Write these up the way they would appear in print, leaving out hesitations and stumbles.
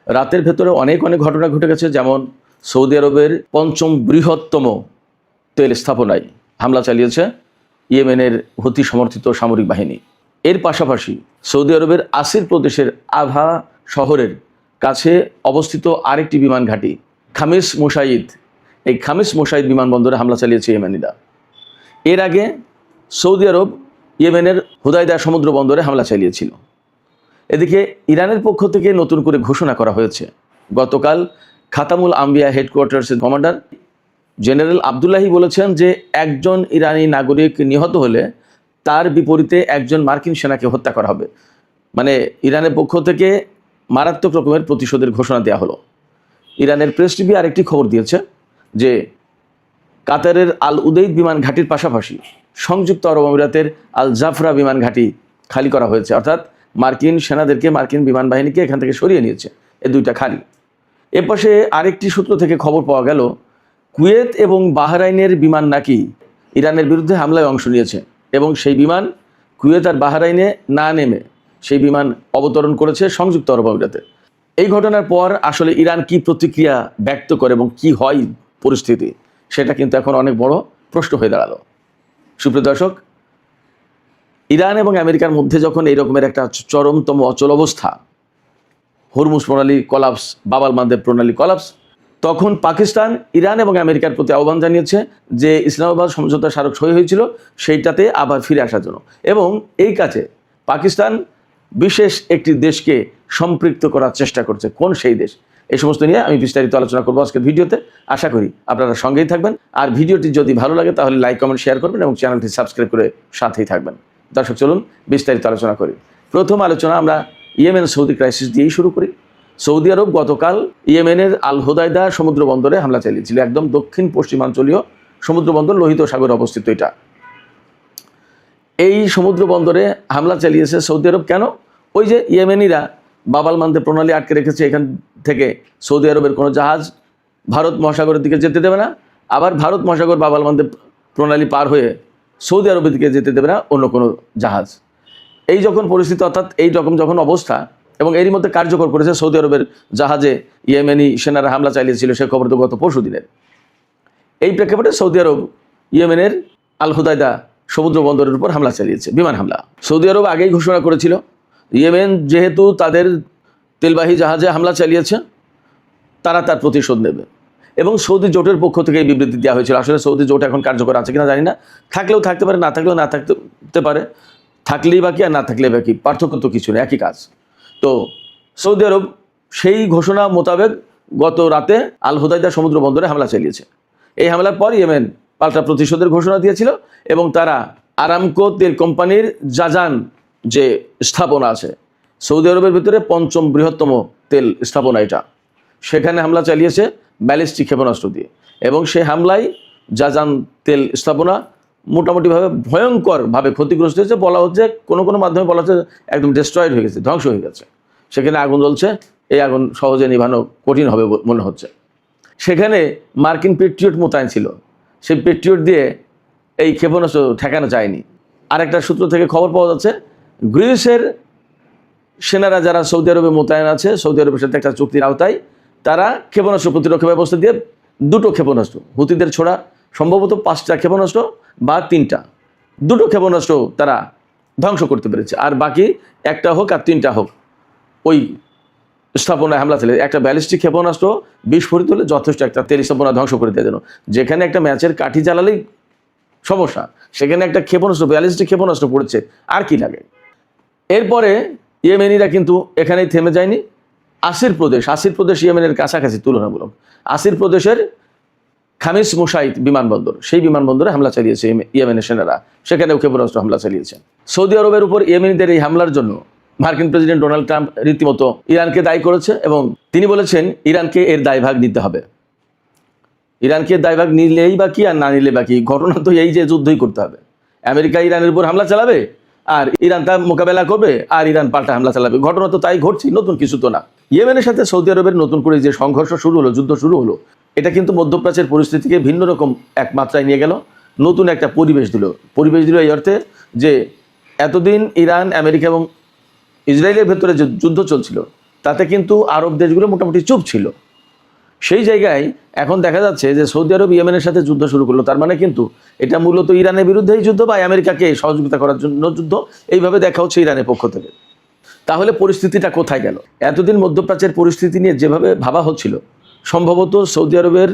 রাতের ভেতরে অনেক ঘটনা ঘটে গেছে, যেমন সৌদি আরবের ৫ম বৃহত্তম তেল স্থাপনায় হামলা চালিয়েছে ইয়েমেনের হুতি সমর্থিত সামরিক বাহিনী। এর পাশাপাশি সৌদি আরবের আসির প্রদেশের আভা শহরের কাছে অবস্থিত আরেকটি বিমান ঘাঁটি খামিস মুশাইদ, এই খামিস মুশাইদ বিমানবন্দরে হামলা চালিয়েছে ইয়েমেনিরা। এর আগে সৌদি আরব ইয়েমেনের হুদাইদা সমুদ্র বন্দরে হামলা চালিয়েছিল। এদিকে ইরানের পক্ষ থেকে নতুন করে ঘোষণা করা হয়েছে, গতকাল খাতামুল আম্বিয়া হেডকোয়ার্টার্সের কমান্ডার জেনারেল আবদুল্লাহি বলেছেন যে একজন ইরানি নাগরিক নিহত হলে তার বিপরীতে একজন মার্কিন সেনাকে হত্যা করা হবে। মানে ইরানের পক্ষ থেকে মারাত্মক রকমের প্রতিশোধের ঘোষণা দেওয়া হলো। ইরানের প্রেস টিভি আরেকটি খবর দিয়েছে যে কাতারের আল উদেইদ বিমান ঘাঁটির পাশাপাশি সংযুক্ত আরব আমিরাতের আল জাফরা বিমান ঘাঁটি খালি করা হয়েছে, অর্থাৎ মার্কিন সেনাদেরকে, মার্কিন বিমান বাহিনীকে এখান থেকে সরিয়ে নিয়েছে। এই দুইটা খালি। এর পাশে আরেকটি সূত্র থেকে খবর পাওয়া গেল কুয়েত এবং বাহরাইনের বিমান নাকি ইরানের বিরুদ্ধে হামলায় অংশ নিয়েছে এবং সেই বিমান কুয়েত আর বাহরাইনে না নেমে সেই বিমান অবতরণ করেছে সংযুক্ত আরব আমিরাতে। এই ঘটনার পর আসলে ইরান কি প্রতিক্রিয়া ব্যক্ত করে এবং কি হয় পরিস্থিতি, সেটা কিন্তু এখন অনেক বড় প্রশ্ন হয়ে দাঁড়ালো। সুপ্রিয় দর্শক, ইরান এবং আমেরিকার মধ্যে যখন এই রকমের একটা চরমতম অচল অবস্থা, হরমুজ প্রণালী কলাপস, বাব আল মানদেব প্রণালী কলাপস, তখন পাকিস্তান ইরান এবং আমেরিকার প্রতি আহ্বান জানিয়েছে যে ইসলামাবাদ সমঝোতা স্মারক সই হয়েছিল সেইটাতে আবার ফিরে আসার জন্য। এবং এই কাজে পাকিস্তান বিশেষ একটি দেশকে সম্পৃক্ত করার চেষ্টা করছে। কোন সেই দেশ, এই সমস্ত নিয়ে আমি বিস্তারিত আলোচনা করবো আজকের ভিডিওতে। আশা করি আপনারা সঙ্গেই থাকবেন। আর ভিডিওটি যদি ভালো লাগে তাহলে লাইক, কমেন্ট, শেয়ার করবেন এবং চ্যানেলটি সাবস্ক্রাইব করে সাথেই থাকবেন। দর্শক, চলুন বিস্তারিত আলোচনা করি। প্রথম আলোচনা আমরা ইয়েমেন সৌদি ক্রাইসিস দিয়েই শুরু করি। সৌদি আরব গতকাল ইয়েমেনের আল হুদাইদা সমুদ্র বন্দরে হামলা চালিয়েছিল। একদম দক্ষিণ পশ্চিমাঞ্চলীয় সমুদ্র বন্দর, লোহিত সাগরে অবস্থিত এটা। এই সমুদ্র বন্দরে হামলা চালিয়েছে সৌদি আরব। কেন? ওই যে ইয়েমেনিরা বাব আল মানদেব প্রণালী আটকে রেখেছে, এখান থেকে সৌদি আরবের কোনো জাহাজ ভারত মহাসাগরের দিকে যেতে দেবে না, আবার ভারত মহাসাগর বাব আল মানদেব প্রণালী পার হয়ে সৌদি আরবের দিকে যেতে দেবে না অন্য কোনো জাহাজ। এই যখন পরিস্থিতি, অর্থাৎ এই রকম যখন অবস্থা, এবং এরই মধ্যে কার্যকর করেছে সৌদি আরবের জাহাজে ইয়েমেনি সেনারা হামলা চালিয়েছিল, সে খবর তো গত পরশু দিনের। এই প্রেক্ষাপটে সৌদি আরব ইয়েমেনের আল হুদাইদা সমুদ্র বন্দরের উপর হামলা চালিয়েছে, বিমান হামলা। সৌদি আরব আগেই ঘোষণা করেছিল ইয়েমেন যেহেতু তাদের তেলবাহী জাহাজে হামলা চালিয়েছে, তারা তার প্রতিশোধ নেবে। এবং সৌদি জোটের পক্ষ থেকে এই বিবৃতি দেওয়া হয়েছিল। আসলে সৌদি জোট এখন কার্যকর আছে কিনা জানি না, থাকলেও থাকতে পারে, না থাকলেও না থাকতে পারে। থাকলেই বাকি আর না থাকলেই বাকি, পার্থক্য তো কিছু নেই, একই কাজ। তো সৌদি আরব সেই ঘোষণা মোতাবেক গত রাতে আল হুদাইদা সমুদ্র বন্দরে হামলা চালিয়েছে। এই হামলার পর ইয়েমেন পাল্টা প্রতিশোধের ঘোষণা দিয়েছিল এবং তারা আরামকো তেল কোম্পানির জাজান যে স্থাপনা আছে সৌদি আরবের ভিতরে ৫ম বৃহত্তম তেল স্থাপনা এটা, সেখানে হামলা চালিয়েছে ব্যালিস্টিক ক্ষেপণাস্ত্র দিয়ে। এবং সেই হামলায় জাজান তেল স্থাপনা মোটামুটিভাবে ভয়ঙ্করভাবে ক্ষতিগ্রস্ত হয়েছে। বলা হচ্ছে কোনো মাধ্যমে বলা হচ্ছে একদম ডিস্ট্রয়েড হয়ে গেছে, ধ্বংস হয়ে গেছে। সেখানে আগুন জ্বলছে, এই আগুন সহজে নিভানো কঠিন হবে মনে হচ্ছে। সেখানে মার্কিন পেট্রিয়ট মোতায়েন ছিল, সেই পেট্রিয়ট দিয়ে এই ক্ষেপণাস্ত্র ঠেকানো যায়নি। আরেকটা সূত্র থেকে খবর পাওয়া যাচ্ছে গ্রিসের সেনারা যারা সৌদি আরবে মোতায়েন আছে, সৌদি আরবের সাথে একটা চুক্তির আওতায়, তারা ক্ষেপণাস্ত্র প্রতিরক্ষা ব্যবস্থা দিয়ে 2টো ক্ষেপণাস্ত্র, হুতিদের ছোড়া সম্ভবত 5টা ক্ষেপণাস্ত্র বা 3টা, 2টো ক্ষেপণাস্ত্র তারা ধ্বংস করতে পেরেছে। আর বাকি 1টা হোক আর 3টা হোক, ওই স্থাপনায় হামলা চালিয়ে একটা ব্যালিস্টিক ক্ষেপণাস্ত্র বিস্ফোরিত হলে যথেষ্ট একটা তেল স্থাপনা ধ্বংস করে দেওয়ার জন্য। যেখানে একটা ম্যাচের কাঠি জ্বালালেই সমস্যা, সেখানে একটা ক্ষেপণাস্ত্র, ব্যালিস্টিক ক্ষেপণাস্ত্র পড়েছে, আর কি লাগে। এরপরে ইয়েমেনিরা কিন্তু এখানেই থেমে যায়নি। আসির প্রদেশ ইয়েমেনের কাছাকাছি তুলনামূলক। আসির প্রদেশের খামিস মুশাইদ বিমানবন্দর, সেই বিমানবন্দরে হামলা চালিয়েছে ইয়েমেনের সেনারা, সেখানেও ক্ষেপণাস্ত্র হামলা চালিয়েছে। সৌদি আরবের উপর ইয়েমেনিদের এই হামলার জন্য মার্কিন প্রেসিডেন্ট ডোনাল্ড ট্রাম্প রীতিমতো ইরানকে দায়ী করেছে এবং তিনি বলেছেন ইরানকে এর দায়ভাগ নিতে হবে। ইরানকে দায়ভাগ নিলেই বাকি আর না নিলে বাকি, ঘটনা তো এই যে যুদ্ধই করতে হবে। আমেরিকা ইরানের উপর হামলা চালাবে আর ইরান তার মোকাবেলা করবে, আর ইরান পাল্টা হামলা চালাবে। ঘটনা তো তাই ঘটছে, নতুন কিছু তো না। ইয়েমেনের সাথে সৌদি আরবের নতুন করে যে সংঘর্ষ শুরু হলো, যুদ্ধ শুরু হলো, এটা কিন্তু মধ্যপ্রাচ্যের পরিস্থিতিকে ভিন্ন রকম এক মাত্রায় নিয়ে গেল, নতুন একটা পরিবেশ দিল এই অর্থে যে এতদিন ইরান, আমেরিকা এবং ইসরায়েলের ভেতরে যে যুদ্ধ চলছিল, তাতে কিন্তু আরব দেশগুলো মোটামুটি চুপ ছিল। সেই জায়গায় এখন দেখা যাচ্ছে যে সৌদি আরব ইয়েমেনের সাথে যুদ্ধ শুরু করলো, তার মানে কিন্তু এটা মূলত ইরানের বিরুদ্ধেই যুদ্ধ বা আমেরিকাকে সহযোগিতা করার জন্য যুদ্ধ, এইভাবে দেখা হচ্ছে ইরানের পক্ষ থেকে। তাহলে পরিস্থিতিটা কোথায় গেল? এতদিন মধ্যপ্রাচ্যের পরিস্থিতি নিয়ে যেভাবে ভাবা হচ্ছিল, সম্ভবত সৌদি আরবের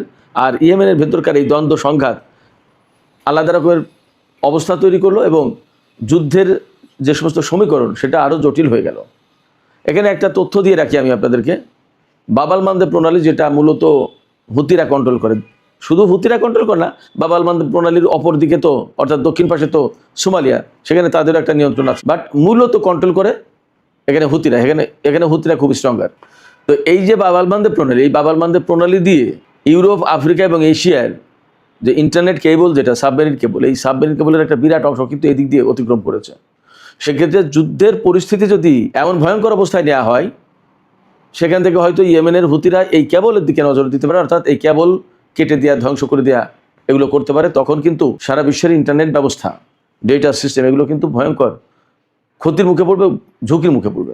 আর ইয়েমেনের ভেতরকার এই দ্বন্দ্ব সংঘাত আলাদা রকমের অবস্থা তৈরি করলো এবং যুদ্ধের যে সমস্ত সমীকরণ সেটা আরও জটিল হয়ে গেল। এখানে একটা তথ্য দিয়ে রাখি আমি আপনাদেরকে। বাবাল মানদেব প্রণালী, যেটা মূলত হুতিরা কন্ট্রোল করে, শুধু হুতিরা কন্ট্রোল করে না, বাবাল মানদেব প্রণালীর অপর দিকে তো অর্থাৎ দক্ষিণ পাশে তো সোমালিয়া, সেখানে তাদেরও একটা নিয়ন্ত্রণ আছে, বাট মূলত কন্ট্রোল করে এখানে হুতিরা। এখানে হুতিরা খুব স্ট্রঙ্গার। তো এই যে বাবাল মানদেব প্রণালী, এই বাবাল মানদেব প্রণালী দিয়ে ইউরোপ, আফ্রিকা এবং এশিয়ার যে ইন্টারনেট কেবল, যেটা সাবমেরিন কেবল, এই সাবমেরিন কেবলের একটা বিরাট অংশ কিন্তু এদিক দিয়ে অতিক্রম করেছে। সেক্ষেত্রে যুদ্ধের পরিস্থিতি যদি এমন ভয়ঙ্কর অবস্থায় নেওয়া হয়, সেখান থেকে হয়তো ইয়েমেনের হুতিরা এই কেবলের দিকে নজর দিতে পারে, অর্থাৎ এই কেবল কেটে দেওয়া, ধ্বংস করে দেওয়া, এগুলো করতে পারে। তখন কিন্তু সারা বিশ্বের ইন্টারনেট ব্যবস্থা, ডেটা সিস্টেম, এগুলো কিন্তু ভয়ঙ্কর ক্ষতির মুখে পড়বে, ঝুঁকির মুখে পড়বে।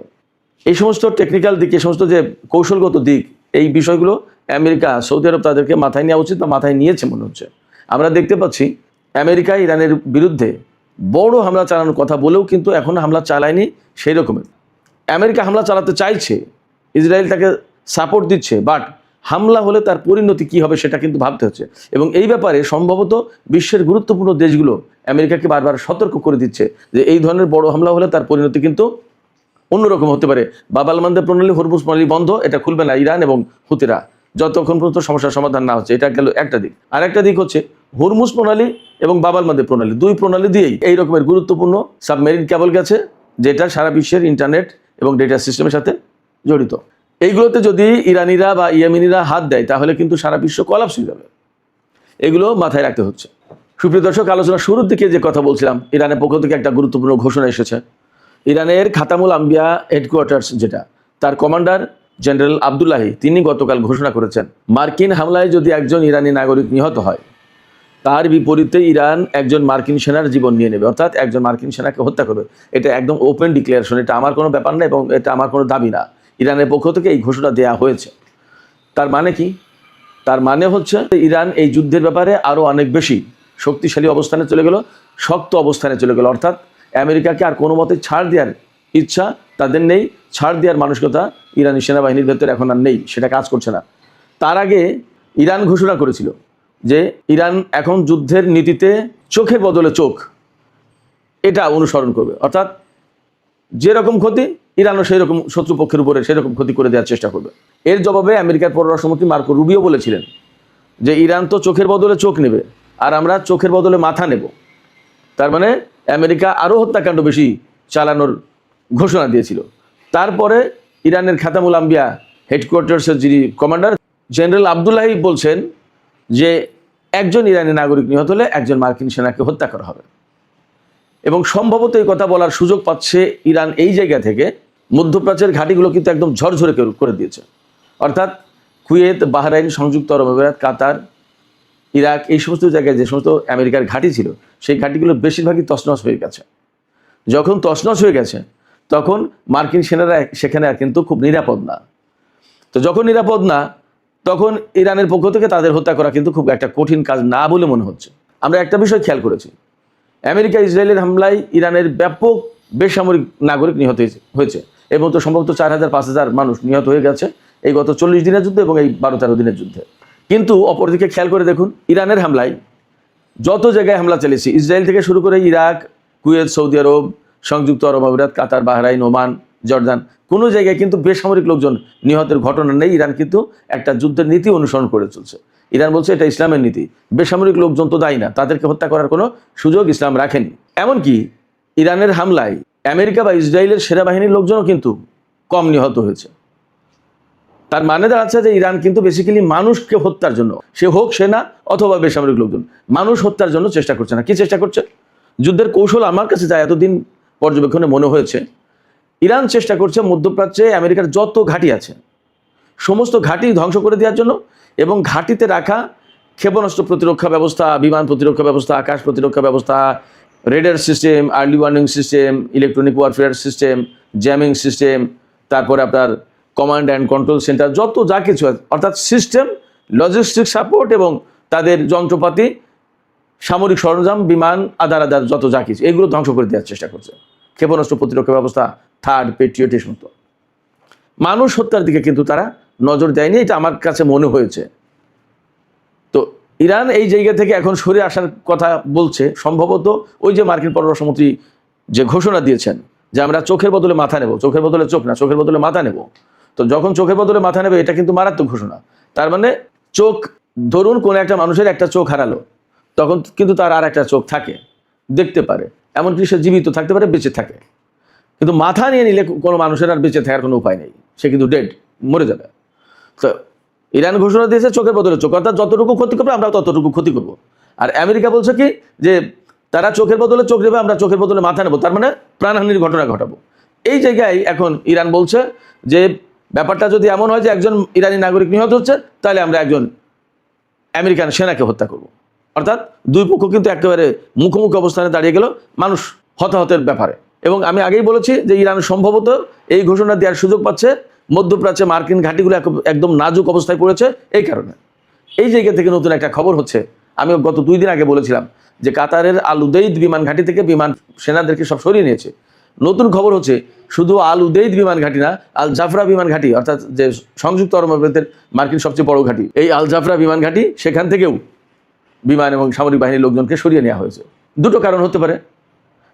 এই সমস্ত টেকনিক্যাল দিক, এই সমস্ত যে কৌশলগত দিক, এই বিষয়গুলো আমেরিকা, সৌদি আরব তাদেরকে মাথায় নেওয়া উচিত বা মাথায় নিয়েছে মনে হচ্ছে। আমরা দেখতে পাচ্ছি আমেরিকা ইরানের বিরুদ্ধে বড় হামলা চালানোর কথা বলেও কিন্তু এখনও হামলা চালায়নি সেই রকমের। আমেরিকা হামলা চালাতে চাইছে, ইসরায়েল তাকে সাপোর্ট দিচ্ছে, বাট হামলা হলে তার পরিণতি কী হবে সেটা কিন্তু ভাবতে হচ্ছে। এবং এই ব্যাপারে সম্ভবত বিশ্বের গুরুত্বপূর্ণ দেশগুলো আমেরিকাকে বারবার সতর্ক করে দিচ্ছে যে এই ধরনের বড় হামলা হলে তার পরিণতি কিন্তু অন্যরকম হতে পারে। বাবাল মানদেব প্রণালী, হরমুজ প্রণালী বন্ধ, এটা খুলবে না ইরান এবং হুতিরা যতক্ষণ পর্যন্ত সমস্যার সমাধান না হচ্ছে। এটা গেল একটা দিক। আর একটা দিক হচ্ছে হরমুজ প্রণালী এবং বাবাল মানদেব প্রণালী, দুই প্রণালী দিয়েই এই রকমের গুরুত্বপূর্ণ সাবমেরিন কেবল গেছে, যেটা সারা বিশ্বের ইন্টারনেট এবং ডেটা সিস্টেমের সাথে জড়িত। এইগুলোতে যদি ইরানিরা বা ইয়েমেনিরা হাত দেয় তাহলে কিন্তু সারা বিশ্ব কলাপস হয়ে যাবে। এগুলো মাথায় রাখতে হচ্ছে। সুপ্রিয় দর্শক, আলোচনা শুরুর দিকে যে কথা বলছিলাম, ইরানের পক্ষ থেকে একটা গুরুত্বপূর্ণ ঘোষণা এসেছে। ইরানের খাতামুল আম্বিয়া হেডকোয়ার্টার্স, যেটা তার কমান্ডার জেনারেল আবদুল্লাহি, তিনি গতকাল ঘোষণা করেছেন মার্কিন হামলায় যদি একজন ইরানি নাগরিক নিহত হয়, তার বিপরীতে ইরান একজন মার্কিন সেনার জীবন নিয়ে নেবে, অর্থাৎ একজন মার্কিন সেনাকে হত্যা করবে। এটা একদম ওপেন ডিক্লারেশন, এটা আমার কোনো ব্যাপার না এবং এটা আমার কোনো দাবি না। ইরানের পক্ষ থেকে এই ঘোষণা দেওয়া হয়েছে। তার মানে কি? তার মানে হচ্ছে ইরান এই যুদ্ধের ব্যাপারে আরও অনেক বেশি শক্তিশালী অবস্থানে চলে গেল, শক্ত অবস্থানে চলে গেল। অর্থাৎ আমেরিকাকে আর কোনো মতে ছাড় দেওয়ার ইচ্ছা তাদের নেই, ছাড় দেওয়ার মানসিকতা ইরানি সেনাবাহিনীর ভেতরে এখন আর নেই, সেটা কাজ করছে না। তার আগে ইরান ঘোষণা করেছিল যে ইরান এখন যুদ্ধের নীতিতে চোখের বদলে চোখ এটা অনুসরণ করবে, অর্থাৎ যেরকম ক্ষতি ইরানও সেই রকম শত্রুপক্ষের উপরে সেরকম ক্ষতি করে দেওয়ার চেষ্টা করবে। এর জবাবে আমেরিকার পররাষ্ট্রমন্ত্রী মার্কো রুবিও বলেছিলেন যে ইরান তো চোখের বদলে চোখ নেবে আর আমরা চোখের বদলে মাথা নেব। তার মানে আমেরিকা আরও হত্যাকাণ্ড বেশি চালানোর ঘোষণা দিয়েছিল। তারপরে ইরানের খাতামুল আম্বিয়া হেডকোয়ার্টার্সের যিনি কমান্ডার জেনারেল আবদুল্লাহি বলছেন যে একজন ইরানি নাগরিক নিহত হলে একজন মার্কিন সেনাকে হত্যা করা হবে। এবং সম্ভবত এই কথা বলার সুযোগ পাচ্ছে ইরান এই জায়গা থেকে মধ্যপ্রাচ্যের ঘাঁটিগুলো কিন্তু একদম ঝরঝরে করে দিয়েছে। অর্থাৎ কুয়েত, বাহরাইন, সংযুক্ত আরব আমিরাত, কাতার, ইরাক, এই সমস্ত জায়গায় যে সমস্ত আমেরিকার ঘাঁটি ছিল সেই ঘাঁটিগুলোর বেশিরভাগই তছনছ হয়ে গেছে। যখন তছনছ হয়ে গেছে তখন মার্কিন সেনারা সেখানে কিন্তু খুব নিরাপদ না। তো যখন নিরাপদ না, তখন ইরানের পক্ষ থেকে তাদের হত্যা করা কিন্তু খুব একটা কঠিন কাজ না বলে মনে হচ্ছে। আমরা একটা বিষয় খেয়াল করেছি, আমেরিকা ইসরায়েলের হামলায় ইরানের ব্যাপক বেসামরিক নাগরিক নিহত হয়েছে এবং তো সম্ভবত 4000-5000 মানুষ নিহত হয়ে গেছে এই গত 40 দিনের যুদ্ধে এবং এই 12-13 দিনের যুদ্ধে। কিন্তু অপরদিকে খেয়াল করে দেখুন, ইরানের হামলায় যত জায়গায় হামলা চালিয়েছে, ইসরায়েল থেকে শুরু করে ইরাক, কুয়েত, সৌদি আরব, সংযুক্ত আরব আমিরাত, কাতার, বাহরাইন, ওমান, জর্দান, কোনো জায়গায় কিন্তু বেসামরিক লোকজন নিহতের ঘটনা নেই। ইরান কিন্তু একটা যুদ্ধের নীতি অনুসরণ করে চলছে। ইরান বলছে এটা ইসলামের নীতি, বেসামরিক লোকজন তো দায়ী না, তাদেরকে হত্যা করার কোনো সুযোগ ইসলাম রাখেনি। এমনকি ইরানের হামলায় আমেরিকা বা ইসরায়েলের সেনাবাহিনীর লোকজনও কিন্তু কম নিহত হয়েছে। তার মানে দাঁড়াচ্ছে যে ইরান কিন্তু বেসিক্যালি মানুষকে হত্যার জন্য, সে হোক সেনা অথবা বেসামরিক লোকজন, মানুষ হত্যার জন্য চেষ্টা করছে না। কি চেষ্টা করছে? যুদ্ধের কৌশল আমার কাছে যা এতদিন পর্যবেক্ষণে মনে হয়েছে, ইরান চেষ্টা করছে মধ্যপ্রাচ্যে আমেরিকার যত ঘাঁটি আছে সমস্ত ঘাঁটি ধ্বংস করে দেওয়ার জন্য এবং ঘাঁটিতে রাখা ক্ষেপণাস্ত্র প্রতিরক্ষা ব্যবস্থা, বিমান প্রতিরক্ষা ব্যবস্থা, আকাশ প্রতিরক্ষা ব্যবস্থা, radar system, early warning system, electronic warfare system, jamming system, তারপরে আপনার কমান্ড অ্যান্ড কন্ট্রোল সেন্টার, যত যা কিছু আছে, অর্থাৎ সিস্টেম, লজিস্টিক সাপোর্ট এবং তাদের যন্ত্রপাতি, সামরিক সরঞ্জাম, বিমান, আদার যত যা কিছু, এগুলো ধ্বংস করে দেওয়ার চেষ্টা করছে। ক্ষেপণাস্ত্র প্রতিরক্ষা ব্যবস্থা, থার্ড, পেট্রিয়ট, এই সমস্ত। মানুষ হত্যার দিকে কিন্তু তারা নজর দেয়নি, এটা আমার কাছে মনে হয়েছে। তো ইরান এই জায়গা থেকে এখন সরে আসার কথা বলছে, সম্ভবত ওই যে মার্কিন পররাষ্ট্রমন্ত্রী যে ঘোষণা দিয়েছেন যে আমরা চোখের বদলে মাথা নেব, চোখের বদলে চোখ না, চোখের বদলে মাথা নেব। তো যখন চোখের বদলে মাথা নেবে, এটা কিন্তু মারাত্মক ঘোষণা। তার মানে চোখ, ধরুন কোনো একটা মানুষের একটা চোখ হারালো, তখন কিন্তু তার আর একটা চোখ থাকে, দেখতে পারে, এমনকি সে জীবিত থাকতে পারে, বেঁচে থাকে। কিন্তু মাথা নিয়ে নিলে কোনো মানুষের আর বেঁচে থাকার কোনো উপায় নেই, সে কিন্তু ডেড, মরে যাবে। তো ইরান ঘোষণা দিয়েছে চোখের বদলে চোখ, অর্থাৎ যতটুকু ক্ষতি করবে আমরা ততটুকু ক্ষতি করব। আর আমেরিকা বলছে কি যে তারা চোখের বদলে চোখ নেবে, আমরা চোখের বদলে মাথা নেব, তার মানে প্রাণহানির ঘটনা ঘটাবো। এই জায়গায় এখন ইরান বলছে যে ব্যাপারটা যদি এমন হয় যে একজন ইরানি নাগরিক নিহত হচ্ছে, তাহলে আমরা একজন আমেরিকান সেনাকে হত্যা করব। অর্থাৎ দুই পক্ষ কিন্তু একেবারে মুখোমুখি অবস্থানে দাঁড়িয়ে গেল মানুষ হতাহতের ব্যাপারে। এবং আমি আগেই বলেছি যে ইরান সম্ভবত এই ঘোষণা দেওয়ার সুযোগ পাচ্ছে মধ্যপ্রাচ্যে মার্কিন ঘাঁটিগুলো একদম নাজুক অবস্থায় পড়েছে এই কারণে। এই জায়গা থেকে নতুন একটা খবর হচ্ছে, আমি গত 2 দিন আগে বলেছিলাম যে কাতারের আল উদেইদ বিমান ঘাঁটি থেকে বিমান সেনাদেরকে সব সরিয়ে নিয়েছে। নতুন খবর হচ্ছে শুধু আল উদেইদ বিমান ঘাঁটি না, আল জাফরা বিমান ঘাঁটি, অর্থাৎ যে সংযুক্ত আরব আমিরাতের মার্কিন সবচেয়ে বড় ঘাঁটি, এই আল জাফরা বিমান ঘাঁটি, সেখান থেকেও বিমান এবং সামরিক বাহিনীর লোকজনকে সরিয়ে নেওয়া হয়েছে। দুটো কারণ হতে পারে।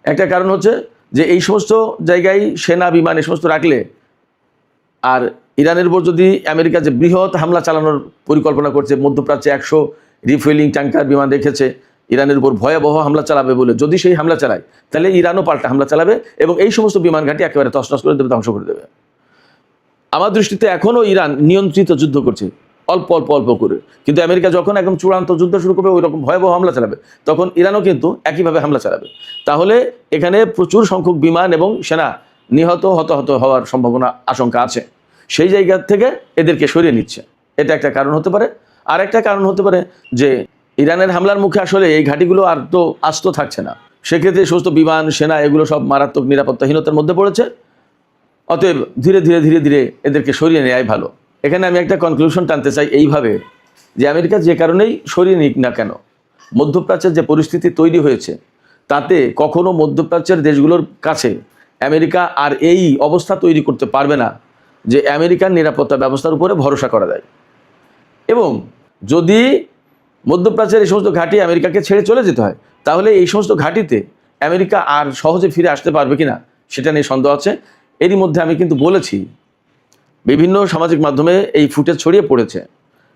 একটা কারণ হচ্ছে যে এই সমস্ত জায়গায় সেনা, বিমান, এই সমস্ত রাখলে, আর ইরানের উপর যদি আমেরিকা যে বৃহৎ হামলা চালানোর পরিকল্পনা করছে, মধ্যপ্রাচ্যে 100 রিফুয়েলিং ট্যাঙ্কার বিমান রেখেছে ইরানের উপর ভয়াবহ হামলা চালাবে বলে, যদি সেই হামলা চালায় তাহলে ইরানও পাল্টা হামলা চালাবে এবং এই সমস্ত বিমান ঘাঁটি একেবারে তছনছ করে দেবে, ধ্বংস করে দেবে। আমার দৃষ্টিতে এখনও ইরান নিয়ন্ত্রিত যুদ্ধ করছে, অল্প অল্প অল্প করে। কিন্তু আমেরিকা যখন একদম চূড়ান্ত যুদ্ধ শুরু করবে, ওই রকম ভয়াবহ হামলা চালাবে, তখন ইরানও কিন্তু একইভাবে হামলা চালাবে। তাহলে এখানে প্রচুর সংখ্যক বিমান এবং সেনা নিহত, হতাহত হওয়ার সম্ভাবনা, আশঙ্কা আছে। সেই জায়গা থেকে এদেরকে সরিয়ে নিচ্ছে, এটা একটা কারণ হতে পারে। আর একটা কারণ হতে পারে যে ইরানের হামলার মুখে আসলে এই ঘাঁটিগুলো আর তো আস্ত থাকছে না, সেক্ষেত্রে সমস্ত বিমান, সেনা এগুলো সব মারাত্মক নিরাপত্তাহীনতার মধ্যে পড়েছে। অতএব ধীরে ধীরে ধীরে ধীরে এদেরকে সরিয়ে নেওয়াই ভালো। এখানে আমি একটা কনক্লুশন টানতে চাই এইভাবে, যে আমেরিকা যে কারণেই সরিয়ে নিক না কেন, মধ্যপ্রাচ্যের যে পরিস্থিতি তৈরি হয়েছে, তাতে কখনো মধ্যপ্রাচ্যের দেশগুলোর কাছে আমেরিকা আর এই অবস্থা তৈরি করতে পারবে না যে আমেরিকার নিরাপত্তা ব্যবস্থার উপরে ভরসা করা যায়। এবং যদি মধ্যপ্রাচ্যের এই সমস্ত ঘাঁটি আমেরিকাকে ছেড়ে চলে যেতে হয়, তাহলে এই সমস্ত ঘাঁটিতে আমেরিকা আর সহজে ফিরে আসতে পারবে কিনা সেটা নিয়ে সন্দেহ আছে। এরই মধ্যে আমি কিন্তু বলেছি, বিভিন্ন সামাজিক মাধ্যমে এই ফুটেজ ছড়িয়ে পড়েছে,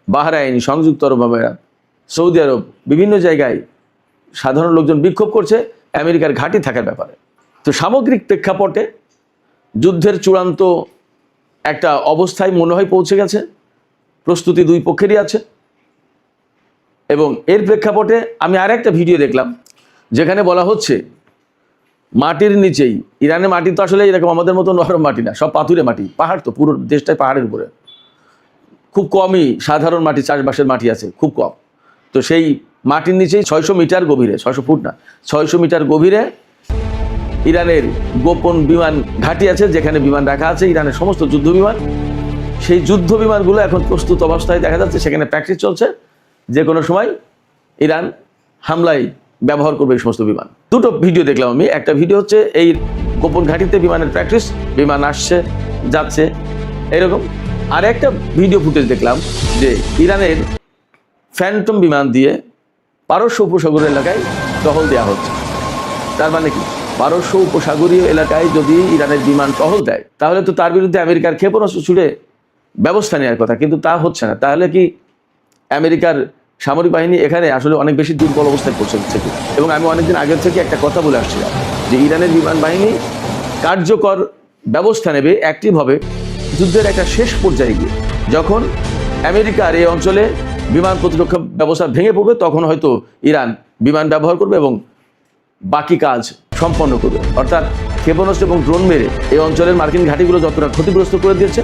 বাহরাইন, সংযুক্ত আরব আমিরাত, সৌদি আরব, বিভিন্ন জায়গায় সাধারণ লোকজন বিক্ষোভ করছে আমেরিকার ঘাঁটি থাকার ব্যাপারে। তো সামগ্রিক প্রেক্ষাপটে যুদ্ধের চূড়ান্ত একটা অবস্থায় মনে হয় পৌঁছে গেছে, প্রস্তুতি দুই পক্ষেরই আছে। এবং এর প্রেক্ষাপটে আমি আর একটা ভিডিও দেখলাম, যেখানে বলা হচ্ছে মাটির নিচেই, ইরানের মাটি তো আসলে এরকম আমাদের মতো নরম মাটি না, সব পাথুরে মাটি, পাহাড় তো, পুরো দেশটাই পাহাড়ের উপরে, খুব কমই সাধারণ মাটি, চাষবাসের মাটি আছে, খুব কম। তো সেই মাটির নিচেই 600 মিটার গভীরে, 600 ফুট না, 600 মিটার গভীরে ইরানের গোপন বিমান ঘাঁটি আছে, যেখানে বিমান রাখা আছে ইরানের সমস্ত যুদ্ধ বিমান। সেই যুদ্ধ বিমানগুলো এখন প্রস্তুত অবস্থায় দেখা যাচ্ছে, সেখানে প্র্যাকটিস চলছে। যে কোনো সময় ইরান হামলায় ব্যবহার করবে এই সমস্ত বিমান। দুটো ভিডিও দেখলাম আমি, একটা ভিডিও হচ্ছে এই গোপন ঘাঁটিতে বিমানের প্র্যাকটিস, বিমান আসছে যাচ্ছে এরকম। আর একটা ভিডিও ফুটেজ দেখলাম যে ইরানের ফ্যান্টম বিমান দিয়ে পারস্য উপসাগর এলাকায় টহল দেওয়া হচ্ছে। তার মানে কি, পারস্য উপসাগরীয় এলাকায় যদি ইরানের বিমান টহল দেয়, তাহলে তো তার বিরুদ্ধে আমেরিকার ক্ষেপণাস্ত্র ছুড়ে ব্যবস্থা নেওয়ার কথা, কিন্তু তা হচ্ছে না। তাহলে কি আমেরিকার সামরিক বাহিনী এখানে আসলে অনেক বেশি দুর্বল অবস্থায় পৌঁছে গেছে। এবং আমি অনেকদিন আগের থেকে একটা কথা বলে আসছিলাম যে ইরানের বিমান বাহিনী কার্যকর ব্যবস্থা নেবে অ্যাক্টিভ হবে যুদ্ধের একটা শেষ পর্যায়ে গিয়ে, যখন আমেরিকার এই অঞ্চলে বিমান প্রতিরক্ষা ব্যবস্থা ভেঙে পড়বে, তখন হয়তো ইরান বিমান ব্যবহার করবে এবং বাকি কাজ সম্পন্ন করবে। অর্থাৎ ক্ষেপণাস্ত্র এবং ড্রোন মেরে এই অঞ্চলের মার্কিন ঘাঁটিগুলো যতটা ক্ষতিগ্রস্ত করে দিয়েছে,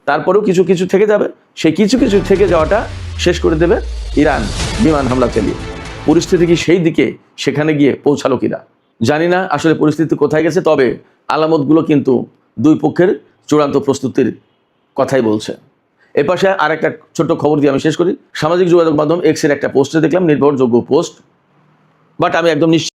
তারপরেও কিছু কিছু থেকে যাবে, সেই কিছু কিছু থেকে যাওয়াটা শেষ করে দেবে ইরান বিমান হামলা চালিয়ে। পরিস্থিতি কি সেই দিকে, সেখানে গিয়ে পৌঁছালো কিনা জানি না, আসলে পরিস্থিতি কোথায় গেছে। তবে আলামতগুলো কিন্তু দুই পক্ষের চূড়ান্ত প্রস্তুতির কথাই বলছে। এর পাশে আর একটা ছোট্ট খবর দিয়ে আমি শেষ করি। সামাজিক যোগাযোগ মাধ্যম এক্সের একটা পোস্টে দেখলাম, নির্ভরযোগ্য পোস্ট, বাট আমি একদম নিশ্চিত